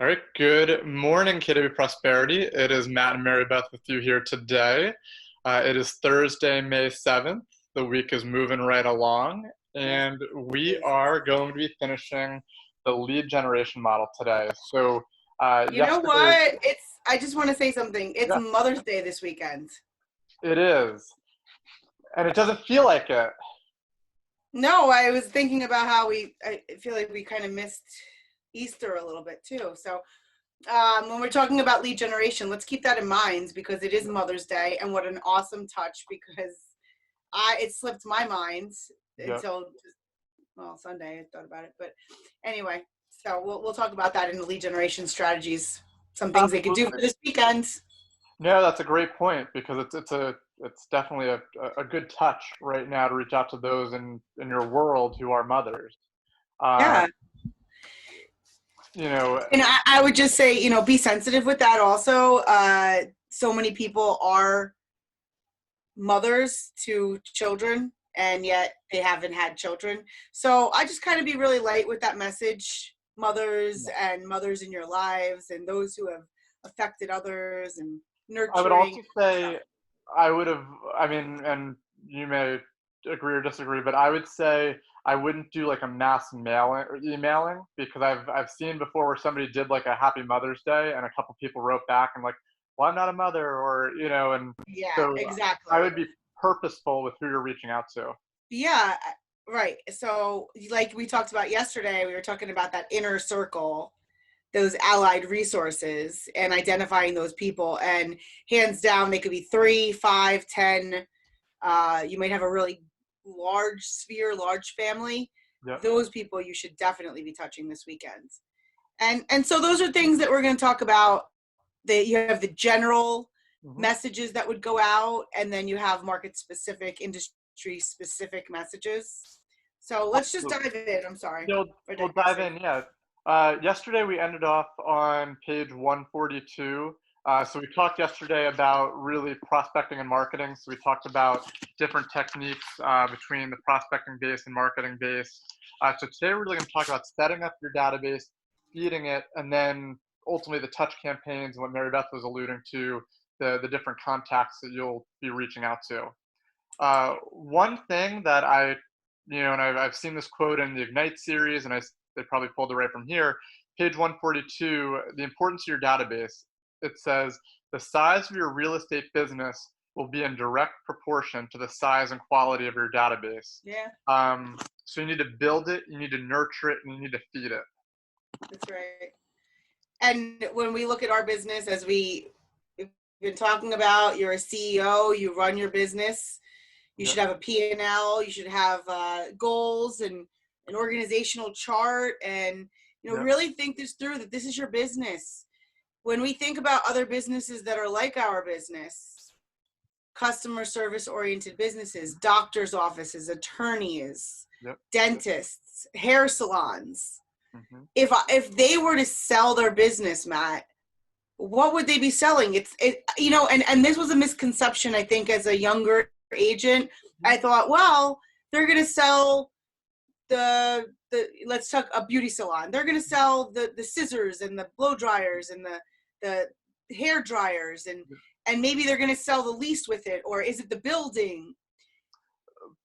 All right, good morning, KW Prosperity. It is Matt and Mary Beth with you here today. It is Thursday, May 7th. The week is moving right along, Yes, and it we is. are going to be finishing the lead generation model today. So, You know yesterday, what? I just want to say something. It's yeah, Mother's Day this weekend. it is, and it doesn't feel like it. No, I was thinking about how I feel like we kind of missed Easter a little bit too. So, when we're talking about lead generation, let's keep that in mind because it is Mother's Day, and what an awesome touch because it slipped my mind Yep, until Sunday I thought about it. But anyway, so we'll talk about that in the lead generation strategies. Some things they could do absolutely. for this weekend. No, that's a great point because it's definitely a good touch right now to reach out to those in your world who are mothers. Um, Yeah. you know, And I would just say, be sensitive with that also. So many people are mothers to children and yet they haven't had children. So I just kind of be really light with that message, mothers and mothers in your lives and those who have affected others and I would nurturing also stuff. say I would have, I mean, and you may agree or disagree, but I would say I wouldn't do like a mass mailing or emailing because I've seen before where somebody did like a Happy Mother's Day and a couple people wrote back and like, well, I'm not a mother, or and Yeah, so I exactly. would be purposeful with who you're reaching out to. Yeah, right. So like we talked about yesterday, we were talking about that inner circle, those allied resources and identifying those people, and hands down they could be 3, 5, 10. You might have a really large sphere, large family. Yeah. Those people you should definitely be touching this weekend. And so those are things that we're going to talk about. That you have the general Hmm. messages that would go out, and then you have market specific, industry specific messages. So let's just Absolutely. dive in. I'm sorry So for we'll dive digressing. in. Yeah. Yesterday we ended off on page 142. So we talked yesterday about really prospecting and marketing. So we talked about different techniques between the prospecting base and marketing base. So today we're really going to talk about setting up your database, feeding it, and then ultimately the touch campaigns, what Mary Beth was alluding to, the different contacts that you'll be reaching out to. One thing that and I've seen this quote in the Ignite series, and they probably pulled it right from here, page 142, the importance of your database. It says, the size of your real estate business will be in direct proportion to the size and quality of your database. Yeah, So you need to build it, you need to nurture it, and you need to feed it. that's right. And when we look at our business, as we've been talking about, you're a CEO, you run your business, you Yeah, should have a P&L, you should have goals and an organizational chart, and yeah, really think this through, that this is your business. When we think about other businesses that are like our business, customer service oriented businesses, doctors' offices, attorneys, yeah. dentists, hair salons, Hmm. if they were to sell their business, Matt, what would they be selling? And this was a misconception, I think, as a younger agent. I thought, well, they're going to sell the let's talk a beauty salon. They're going to sell the scissors and the blow dryers and the hair dryers, and maybe they're going to sell the lease with it, or is it the building?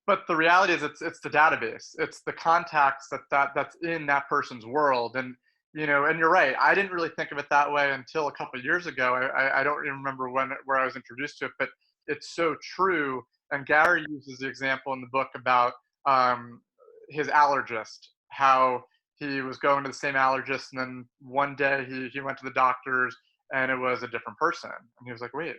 But the reality is it's the database, it's the contacts that's in that person's world. And and you're right, I didn't really think of it that way until a couple of years ago. I don't even remember where I was introduced to it, but it's so true. And Gary uses the example in the book about um, his allergist, how he was going to the same allergist, and then one day he went to the doctor's and it was a different person, and he was like, wait,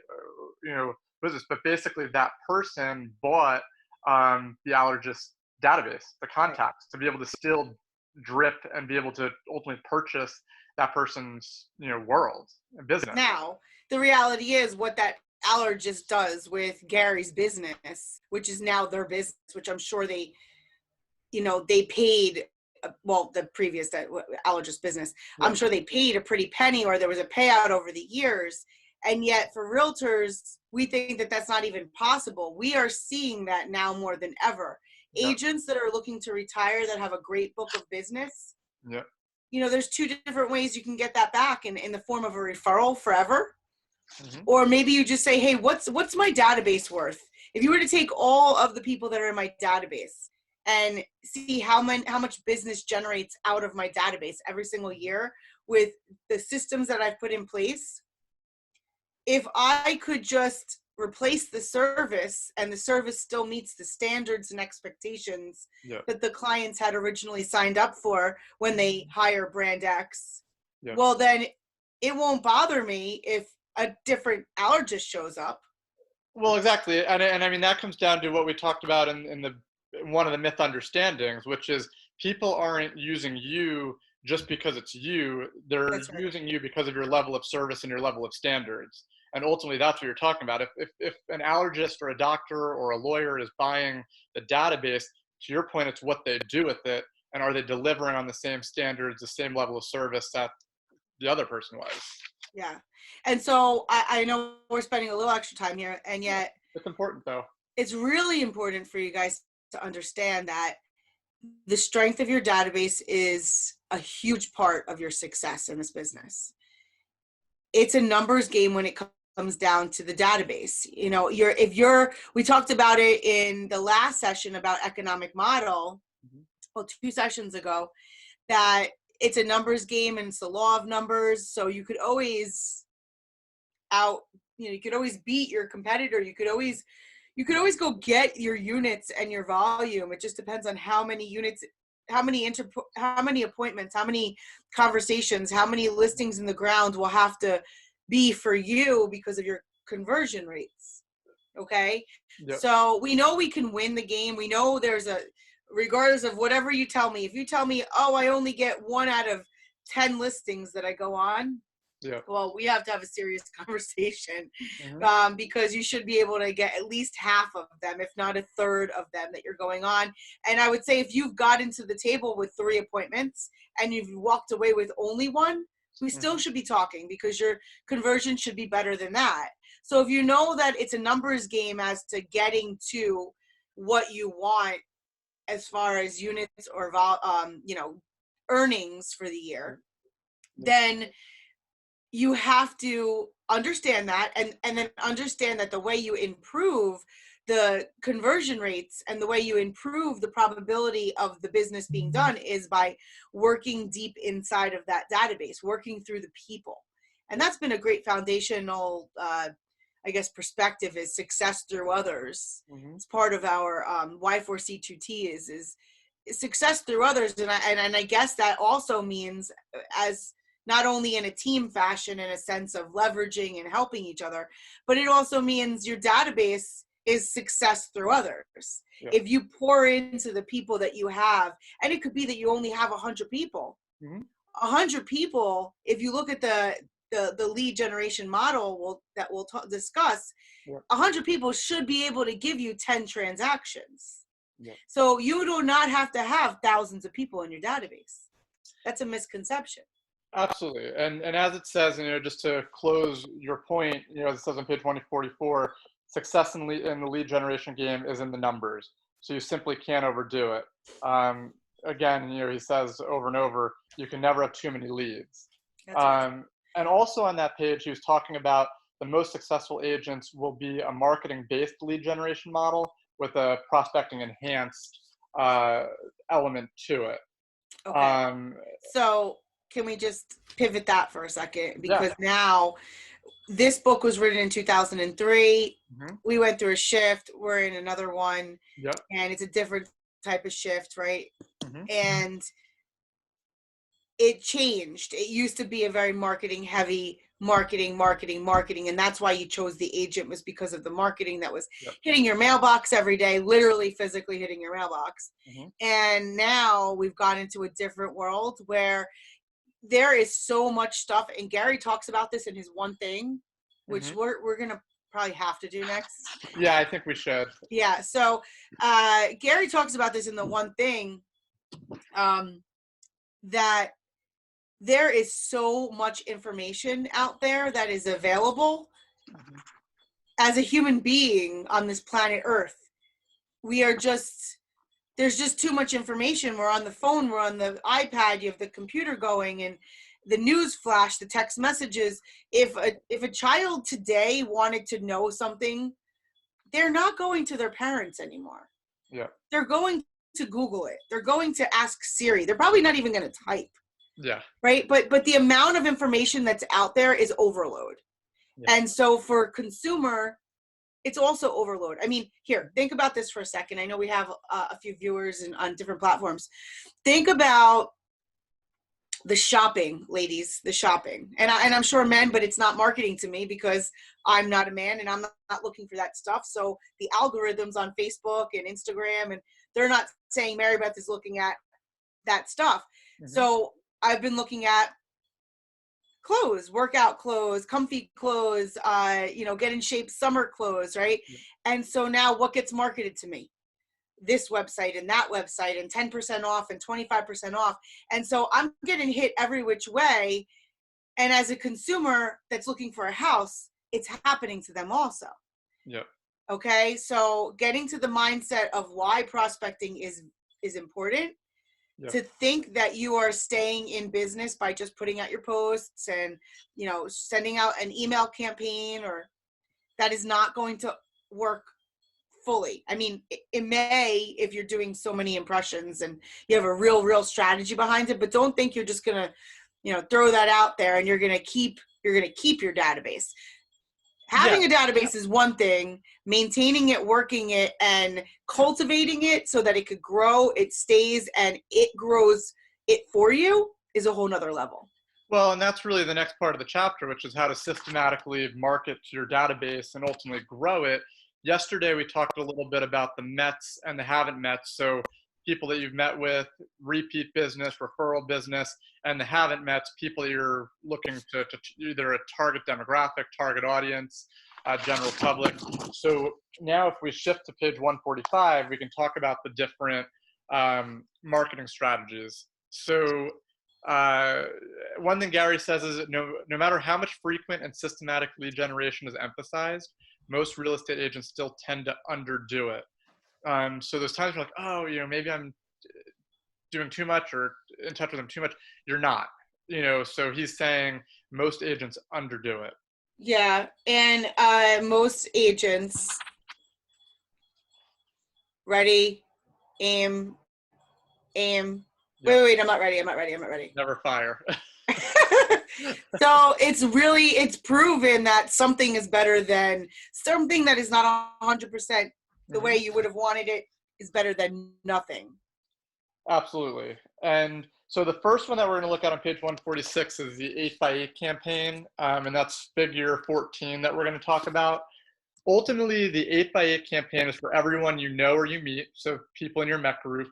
what is this? But basically that person bought the allergist database, the Right. contacts, to be able to still drip and be able to ultimately purchase that person's world and business. Now, the reality is what that allergist does with Gary's business, which is now their business, which I'm sure they paid, well, the previous allergist business, Yeah, I'm sure they paid a pretty penny, or there was a payout over the years. And yet for realtors, we think that that's not even possible. We are seeing that now more than ever. yeah, Agents that are looking to retire that have a great book of business, yeah, there's two different ways you can get that back in the form of a referral forever. Mm-hmm. Or maybe you just say, hey, what's my database worth? If you were to take all of the people that are in my database and see how much business generates out of my database every single year with the systems that I've put in place, if I could just replace the service and the service still meets the standards and expectations that the clients had originally signed up for when they hire brand X, well, then it won't bother me if a different allergist shows up. Well, exactly. And I mean, that comes down to what we talked about in one of the myth understandings, which is people aren't using you just because it's you. They're using you because of your level of service and your level of standards. And ultimately, that's what you're talking about. If an allergist or a doctor or a lawyer is buying the database, to your point, it's what they do with it. And are they delivering on the same standards, the same level of service that the other person was? Yeah. And so I know we're spending a little extra time here, and yet it's important, though. It's really important for you guys to understand that the strength of your database is a huge part of your success in this business. It's a numbers game when it comes down to the database. We talked about it in the last session about economic model, well, 2 sessions ago, that it's a numbers game and it's the law of numbers. So you could always you could always beat your competitor. You could always go get your units and your volume. It just depends on how many units, how many appointments, how many conversations, how many listings in the ground will have to be for you because of your conversion rates. Okay. Yep. So we know we can win the game. We know regardless of whatever you tell me, if you tell me, oh, I only get 1 out of 10 listings that I go on, well, we have to have a serious conversation, because you should be able to get at least half of them, if not a third of them that you're going on. And I would say if you've gotten to the table with 3 appointments and you've walked away with only 1, we still should be talking, because your conversion should be better than that. So if you know that it's a numbers game as to getting to what you want as far as units or earnings for the year, then you have to understand that and then understand that the way you improve the conversion rates and the way you improve the probability of the business being done is by working deep inside of that database, working through the people. And that's been a great foundational, perspective, is success through others. It's part of our Y4C2T is success through others. And I guess that also means, as not only in a team fashion, in a sense of leveraging and helping each other, but it also means your database is success through others. Yeah. If you pour into the people that you have, and it could be that you only have 100 people, 100 people, if you look at the lead generation model that we'll discuss, 100 people should be able to give you 10 transactions. Yeah. So you do not have to have thousands of people in your database. That's a misconception. Absolutely. And as it says, just to close your point, as it says on page 144, success in the lead generation game is in the numbers. So you simply can't overdo it. Again, he says over and over, you can never have too many leads. Right. And also on that page, he was talking about the most successful agents will be a marketing-based lead generation model with a prospecting enhanced element to it. Okay. So can we just pivot that for a second? Because now this book was written in 2003. We went through a shift. We're in another one. And it's a different type of shift, right? And it changed. It used to be a very marketing heavy, marketing. And that's why you chose the agent, was because of the marketing that was hitting your mailbox every day, literally physically hitting your mailbox. And now we've gone into a different world where there is so much stuff. And Gary talks about this in his One Thing, which we're going to probably have to do next. Yeah, I think we should. Yeah. So Gary talks about this in the One Thing, that there is so much information out there that is available. As a human being on this planet Earth, we are just there's just too much information. We're on the phone, we're on the iPad, you have the computer going, and the news flash, the text messages. If a child today wanted to know something, they're not going to their parents anymore. Yeah. They're going to Google it. They're going to ask Siri. They're probably not even going to type. Yeah. Right. But the amount of information that's out there is overload. Yeah. And so for consumer, it's also overload. I mean, here, think about this for a second. I know we have a few viewers on different platforms. Think about the shopping, ladies, the shopping. And I'm sure men, but it's not marketing to me because I'm not a man and I'm not looking for that stuff. So the algorithms on Facebook and Instagram, and they're not saying Mary Beth is looking at that stuff. Mm-hmm. So I've been looking at clothes, workout clothes, comfy clothes, get in shape summer clothes, right? Yeah. And so now what gets marketed to me? This website and that website and 10% off and 25% off. And so I'm getting hit every which way. And as a consumer that's looking for a house, it's happening to them also. Yeah. Okay. So getting to the mindset of why prospecting is important. Yep. To think that you are staying in business by just putting out your posts and, sending out an email campaign, or that is not going to work fully. I mean, it may, if you're doing so many impressions and you have a real strategy behind it, but don't think you're just going to, throw that out there and you're going to keep your database. Having a database is one thing, maintaining it, working it, and cultivating it so that it could grow, it stays, and it grows it for you is a whole nother level. Well, and that's really the next part of the chapter, which is how to systematically market to your database and ultimately grow it. Yesterday, we talked a little bit about the Mets and the haven't met. So people that you've met with, repeat business, referral business, and the haven't met, people that you're looking to either a target demographic, target audience, general public. So now if we shift to page 145, we can talk about the different marketing strategies. So one thing Gary says is that no matter how much frequent and systematic lead generation is emphasized, most real estate agents still tend to underdo it. So there's times you're like, oh, maybe I'm doing too much or in touch with them too much. You're not, so he's saying most agents underdo it. Yeah. And most agents, ready, aim. Yep. Wait, I'm not ready. Never fire. So it's proven that something is better than something that is not 100% the way you would have wanted it is better than nothing. Absolutely. And so the first one that we're going to look at on page 146 is the 8x8 campaign. And that's figure 14 that we're going to talk about. Ultimately, the 8x8 campaign is for everyone you know or you meet. So people in your MEC group,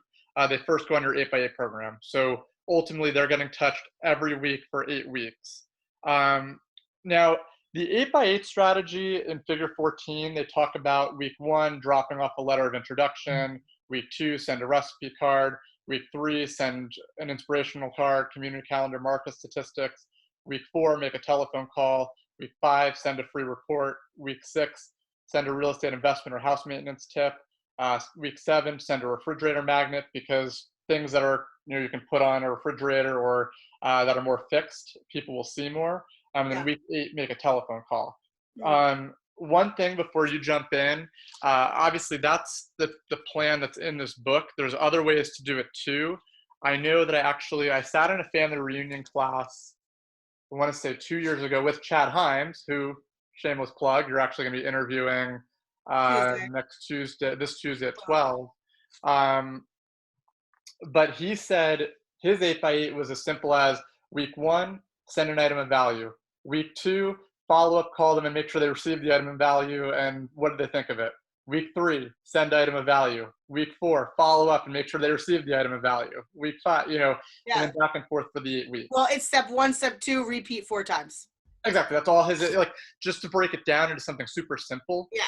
they first go on your 8x8 program. So ultimately, they're getting touched every week for 8 weeks. Now, the 8x8 strategy in figure 14, they talk about week 1, dropping off a letter of introduction. Week 2, send a recipe card. Week 3, send an inspirational card, community calendar, market statistics. Week 4, make a telephone call. Week 5, send a free report. Week 6, send a real estate investment or house maintenance tip. Week 7, send a refrigerator magnet, because things that are, you can put on a refrigerator or that are more fixed, people will see more. And then week 8, make a telephone call. One thing before you jump in, obviously that's the plan that's in this book. There's other ways to do it too. I know that I sat in a family reunion class, I want to say 2 years ago, with Chad Himes, who, shameless plug, you're actually going to be interviewing this Tuesday at 12. But he said his 8x8 was as simple as week 1, send an item of value. Week 2, follow up, call them and make sure they received the item of value and what did they think of it. Week 3, send item of value. Week 4, follow up and make sure they received the item of value. Week 5, and then back and forth for the 8 weeks. Well, it's step 1, step 2, repeat 4 times. Exactly. That's all just to break it down into something super simple. Yeah.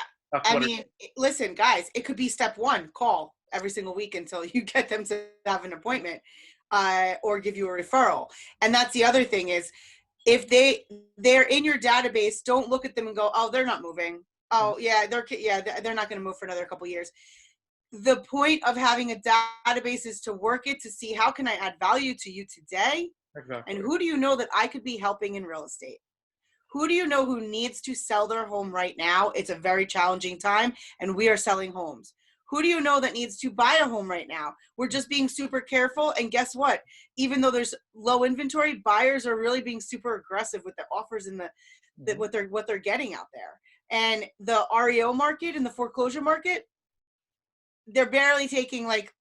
Listen, guys, it could be step 1, call every single week until you get them to have an appointment or give you a referral. And that's the other thing is, if they're in your database, don't look at them and go, oh, they're not moving. Oh, yeah, they're not going to move for another couple of years. the point of having a database is to work it to see how can I add value to you today? Exactly. And who do you know that I could be helping in real estate? Who do you know who needs to sell their home right now? It's a very challenging time, and we are selling homes. Who do you know that needs to buy a home right now? We're just being super careful, and guess what? Even though there's low inventory, buyers are really being super aggressive with the offers and what they're getting out there. And the REO market and the foreclosure market, they're barely taking like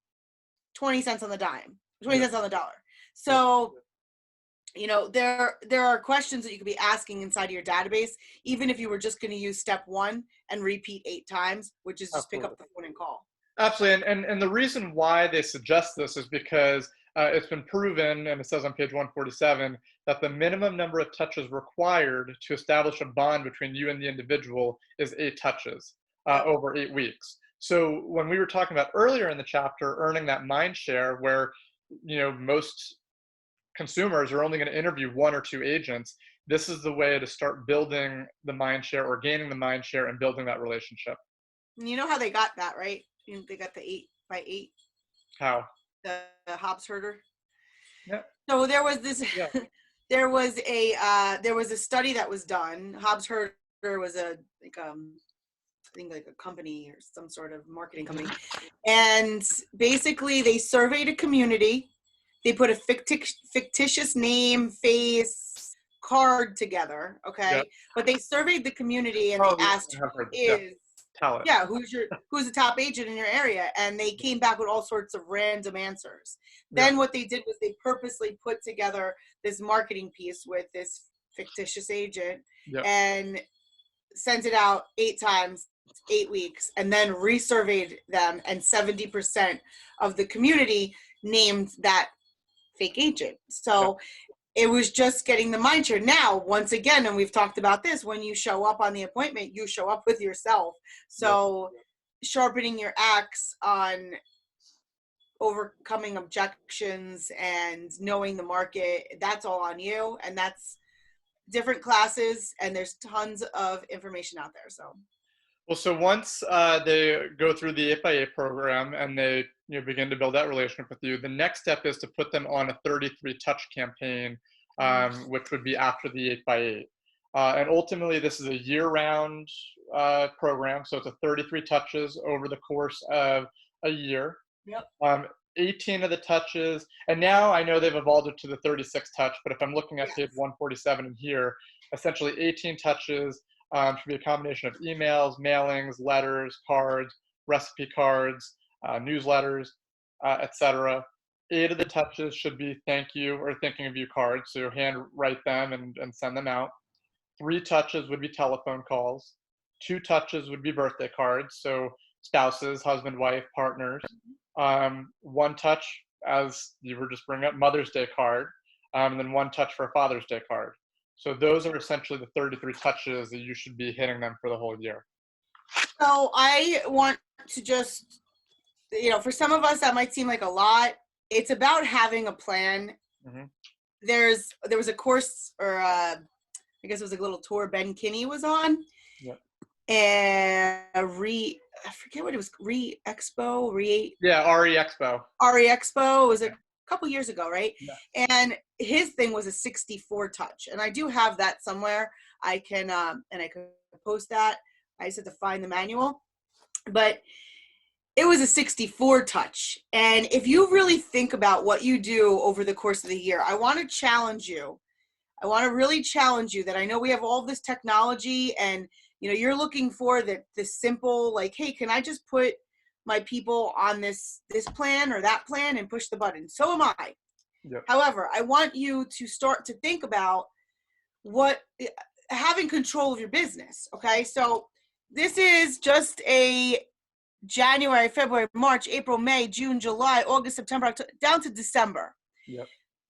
20 cents on the dime, 20 cents on the dollar. So, you know, there are questions that you could be asking inside of your database, even if you were just going to use step 1 and repeat 8 times, which is just pick up the phone and call. Absolutely. And the reason why they suggest this is because it's been proven, and it says on page 147, that the minimum number of touches required to establish a bond between you and the individual is 8 touches over 8 weeks. So when we were talking about earlier in the chapter, earning that mind share, where, you know, most consumers are only going to interview 1 or 2 agents, this is the way to start building the mind share or gaining the mind share and building that relationship. And you know how they got that, right? They got the 8 by 8. How? The Hobbs herder. Yeah. So there was this. Yeah. there was a study that was done. Hobbs herder was I think like a company or some sort of marketing company, and basically they surveyed a community. They put a fictitious name, face, card together, okay? Yep. But they surveyed the community and they asked, who's the top agent in your area? And they came back with all sorts of random answers. Then what they did was they purposely put together this marketing piece with this fictitious agent and sent it out 8 times, 8 weeks, and then resurveyed them, and 70% of the community named that fake agent. So it was just getting the mind share. Now, once again, and we've talked about this, when you show up on the appointment, you show up with yourself. So sharpening your axe on overcoming objections and knowing the market, that's all on you. And that's different classes, and there's tons of information out there. So once they go through the 8x8 program and they begin to build that relationship with you, the next step is to put them on a 33 touch campaign, which would be after the 8x8. And ultimately, this is a year-round program, so it's a 33 touches over the course of a year. 18 of the touches, and now I know they've evolved it to the 36 touch, but if I'm looking at page 147 in here, essentially 18 touches should be a combination of emails, mailings, letters, cards, recipe cards, newsletters, etc. 8 of the touches should be thank you or thinking of you cards, so you hand write them and send them out. 3 touches would be telephone calls. 2 touches would be birthday cards, so spouses, husband, wife, partners. 1 touch, as you were just bringing up, Mother's Day card, and then 1 touch for a Father's Day card. So those are essentially the 33 touches that you should be hitting them for the whole year. So I want to just, for some of us that might seem like a lot. It's about having a plan. There was a course, or I guess it was a little tour Ben Kinney was on. And I forget what it was, Expo. Expo was a couple years ago, right? And his thing was a 64 touch, and I do have that somewhere. I can post that. I just have to find the manual, but it was a 64 touch. And if you really think about what you do over the course of the year, I want to challenge you. I want to really challenge you that I know we have all this technology, and you're looking for the simple, like, hey, can I just put my people on this plan or that plan and push the button? So am I. However, I want you to start to think about having control of your business. Okay. So this is just a January, February, March, April, May, June, July, August, September, October, down to December.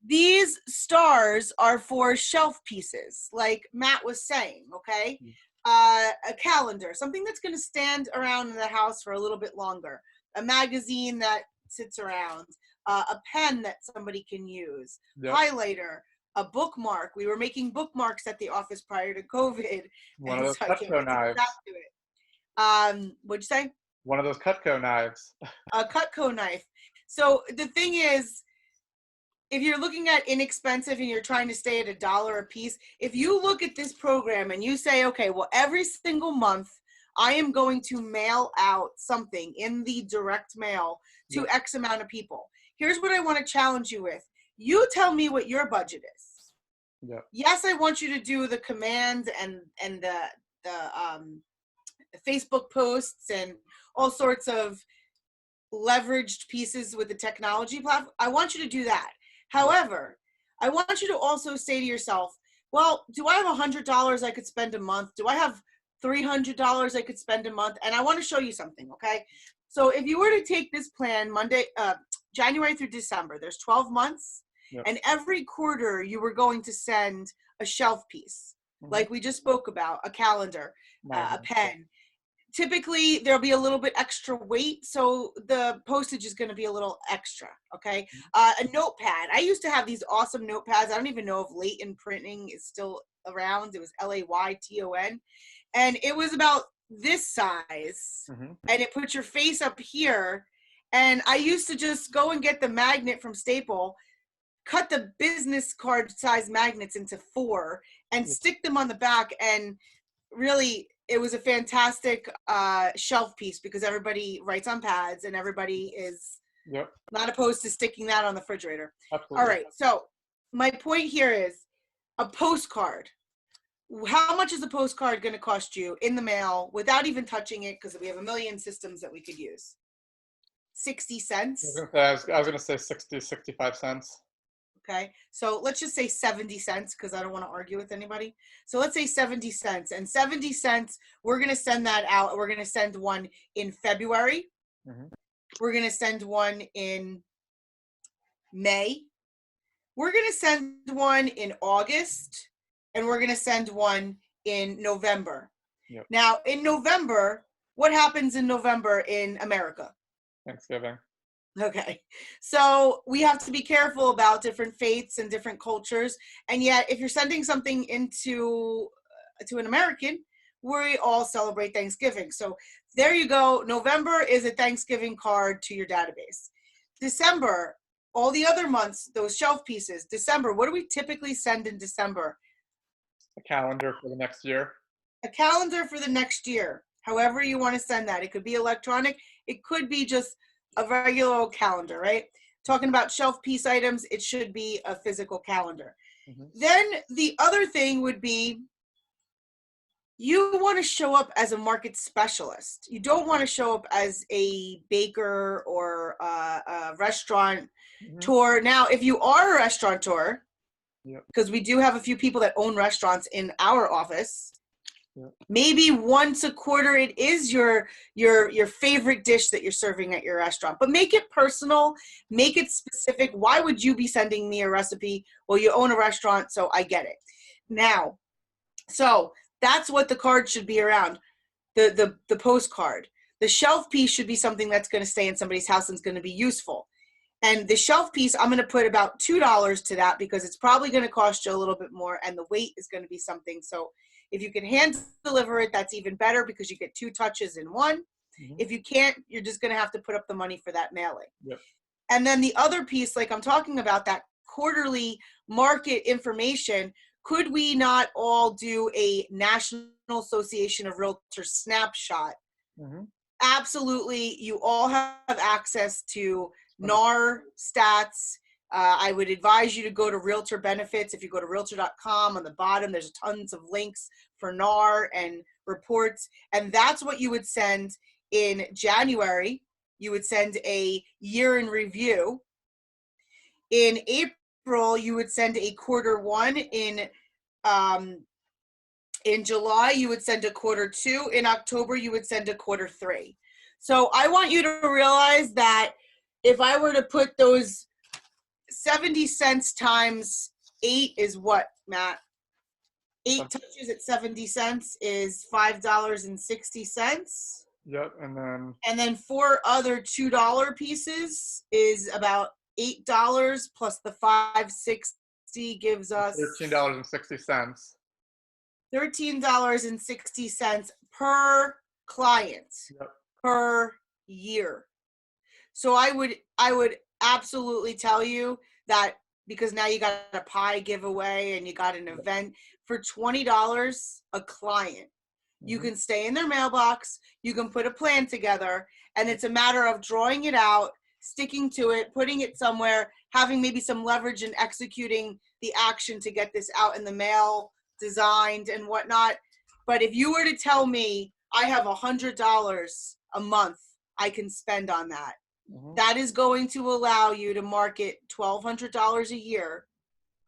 These stars are for shelf pieces, like Matt was saying. Okay. A calendar, something that's going to stand around in the house for a little bit longer, a magazine that sits around, a pen that somebody can use, highlighter, a bookmark. We were making bookmarks at the office prior to COVID. One of those Cutco Knives. What'd you say? One of those Cutco knives. A Cutco knife. So the thing is, if you're looking at inexpensive and you're trying to stay at $1 a piece, if you look at this program and you say, okay, well, every single month I am going to mail out something in the direct mail to X amount of people. Here's what I want to challenge you with. You tell me what your budget is. Yeah. Yes, I want you to do the command and the Facebook posts and all sorts of leveraged pieces with the technology platform. I want you to do that. However, I want you to also say to yourself, well, do I have $100 I could spend a month? Do I have $300 I could spend a month? And I want to show you something, okay? So if you were to take this plan January through December, there's 12 months, and every quarter you were going to send a shelf piece, like we just spoke about, a calendar, a pen. Typically, there'll be a little bit extra weight, so the postage is going to be a little extra, okay? A notepad. I used to have these awesome notepads. I don't even know if Layton Printing is still around. It was Layton, and it was about this size, and it put your face up here, and I used to just go and get the magnet from Staple, cut the business card size magnets into 4, and stick them on the back, and really, it was a fantastic shelf piece because everybody writes on pads and everybody is not opposed to sticking that on the refrigerator. Absolutely. All right. So my point here is a postcard. How much is a postcard going to cost you in the mail without even touching it? Because we have a million systems that we could use. 60 cents. I was going to say 60, 65 cents. Okay, so let's just say 70 cents because I don't want to argue with anybody. So let's say 70 cents. And 70 cents, we're going to send that out. We're going to send one in February. We're going to send one in May. We're going to send one in August. And we're going to send one in November. Now, in November, what happens in November in America? Thanksgiving. Okay, so we have to be careful about different faiths and different cultures. And yet, if you're sending something to an American, we all celebrate Thanksgiving. So there you go. November is a Thanksgiving card to your database. December, all the other months, those shelf pieces. December, what do we typically send in December? A calendar for the next year. A calendar for the next year. However you want to send that. It could be electronic. It could be just a regular old calendar, right? Talking about shelf piece items, it should be a physical calendar. Then the other thing would be you want to show up as a market specialist. You don't want to show up as a baker or a restaurateur. Now, if you are a restaurateur, because we do have a few people that own restaurants in our office, maybe once a quarter it is your favorite dish that you're serving at your restaurant. But make it personal, make it specific. Why would you be sending me a recipe? Well, you own a restaurant, so I get it. Now, so that's what the card should be around, the postcard. The shelf piece should be something that's going to stay in somebody's house and is going to be useful. And the shelf piece, I'm going to put about $2 to that because it's probably going to cost you a little bit more, and the weight is going to be something. So if you can hand deliver it, that's even better because you get 2 touches in one. If you can't, you're just going to have to put up the money for that mailing. And then the other piece, like I'm talking about, that quarterly market information, could we not all do a National Association of Realtors snapshot? Absolutely. You all have access to NAR stats. I would advise you to go to Realtor Benefits. If you go to realtor.com, on the bottom, there's tons of links for NAR and reports. And that's what you would send in January. You would send a year in review. In April, you would send a quarter 1. In July, you would send a quarter 2. In October, you would send a quarter 3. So I want you to realize that if I were to put those 70 cents times 8 is what, Matt? 8 touches at 70 cents is $5.60. Yep, and then 4 other $2 pieces is about $8 plus the $5.60 gives us $13.60. $13.60 per client. Yep. per year. So I would absolutely tell you that, because now you got a pie giveaway and you got an event for $20 a client. You can stay in their mailbox, you can put a plan together, and it's a matter of drawing it out, sticking to it, putting it somewhere, having maybe some leverage in executing the action to get this out in the mail, designed and whatnot. But if you were to tell me I have $100 a month I can spend on that, that is going to allow you to market $1,200 a year,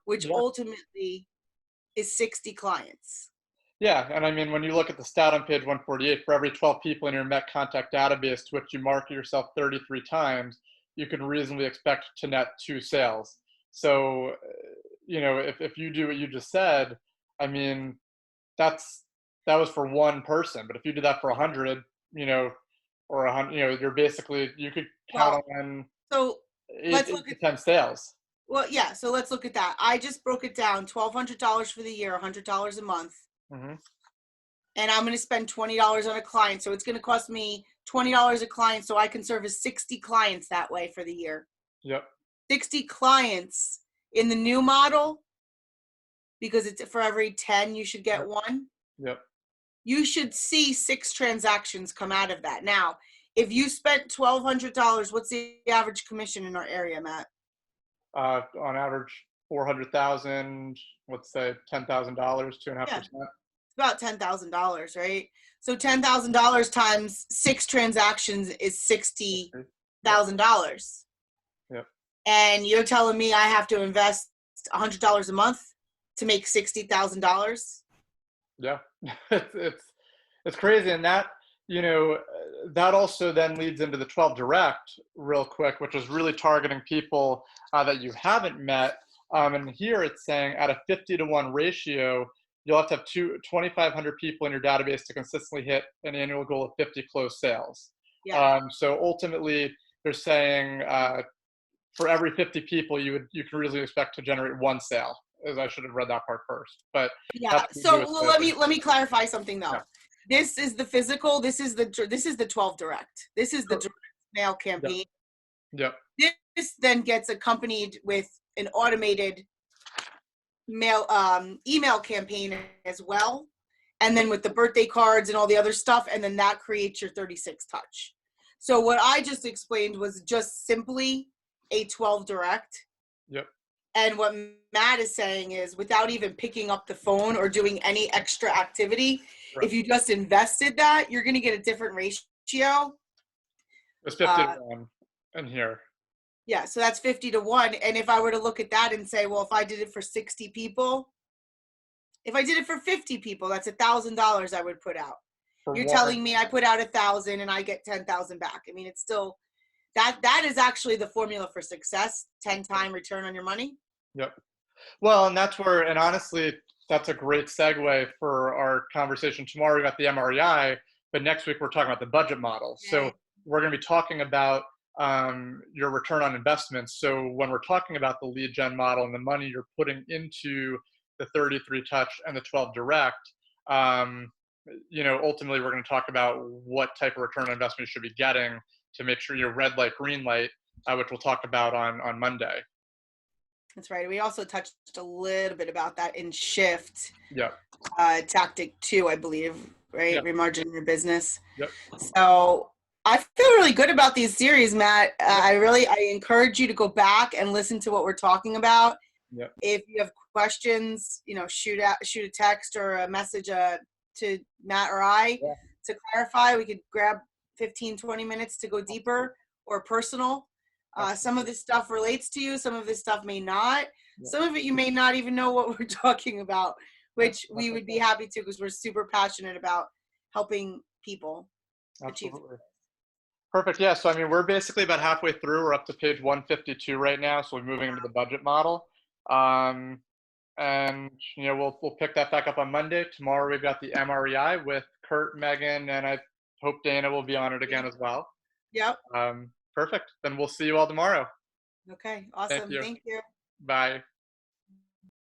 which ultimately is 60 clients. Yeah, and I mean, when you look at the stat on page 148, for every 12 people in your Met contact database to which you market yourself 33 times, you can reasonably expect to net 2 sales. So, if you do what you just said, I mean, that was for one person. But if you did that for 100, or 100, you're basically, you could count on So let's 8 look to at 10 sales. Well, yeah. So let's look at that. I just broke it down: $1,200 for the year, $100 a month, Mm-hmm. and I'm going to spend $20 on a client. So it's going to cost me $20 a client, so I can service 60 clients that way for the year. Yep. 60 clients in the new model, because it's for every 10 you should get one. Yep. You should see 6 transactions come out of that. Now, if you spent $1,200, what's the average commission in our area, Matt? On average, 400,000. Let's say $10,000, 2.5%. Yeah, it's about $10,000, right? So $10,000 times 6 transactions is $60,000. Yep. And you're telling me I have to invest $100 a month to make $60,000? Yeah, it's crazy, and that that also then leads into the 12 direct real quick, which is really targeting people that you haven't met. And here it's saying at a 50-to-1 ratio, you'll have to have 2,500 people in your database to consistently hit an annual goal of 50 closed sales. Yeah. So ultimately, they're saying for every 50 people, you can really expect to generate 1 sale. As I should have read that part first, but yeah. So let me clarify something though. Yeah. This is the physical. This is the 12 direct. This is the direct mail campaign. Yep. This then gets accompanied with an automated mail email campaign as well, and then with the birthday cards and all the other stuff, and then that creates your 36 touch. So what I just explained was just simply a 12 direct. Yep. And what Matt is saying is, without even picking up the phone or doing any extra activity, Right. if you just invested that, you're going to get a different ratio. It's 50-to-1 in here. Yeah, so that's 50-to-1. And if I were to look at that and say, well, if I did it for 60 people, if I did it for 50 people, that's $1,000 I would put out. You're telling me I put out 1,000 and I get 10,000 back. I mean, it's still that is actually the formula for success: 10-time return on your money. Yep. Well, and that's where, and honestly, that's a great segue for our conversation tomorrow. We got the MREI, but next week we're talking about the budget model. Yeah. So we're going to be talking about your return on investments. So when we're talking about the lead gen model and the money you're putting into the 33 touch and the 12 direct, ultimately we're going to talk about what type of return on investment you should be getting to make sure you're red light, green light, which we'll talk about on Monday. That's right. We also touched a little bit about that in Shift. Yep. Tactic 2, I believe, right? Yep. Remargining your business. Yep. So I feel really good about these series, Matt. I encourage you to go back and listen to what we're talking about. Yep. If you have questions, shoot a text or a message to Matt or I to clarify. We could grab 15, 20 minutes to go deeper or personal. Some of this stuff relates to you. Some of this stuff may not. Some of it you may not even know what we're talking about, which we would be happy to, because we're super passionate about helping people achieve. Perfect. Yeah. So, I mean, we're basically about halfway through. We're up to page 152 right now. So we're moving into the budget model. And, we'll pick that back up on Monday. Tomorrow we've got the MREI with Kurt, Megan, and I hope Dana will be on it again as well. Yep. Perfect. Then we'll see you all tomorrow. Okay. Awesome. Thank you. Bye.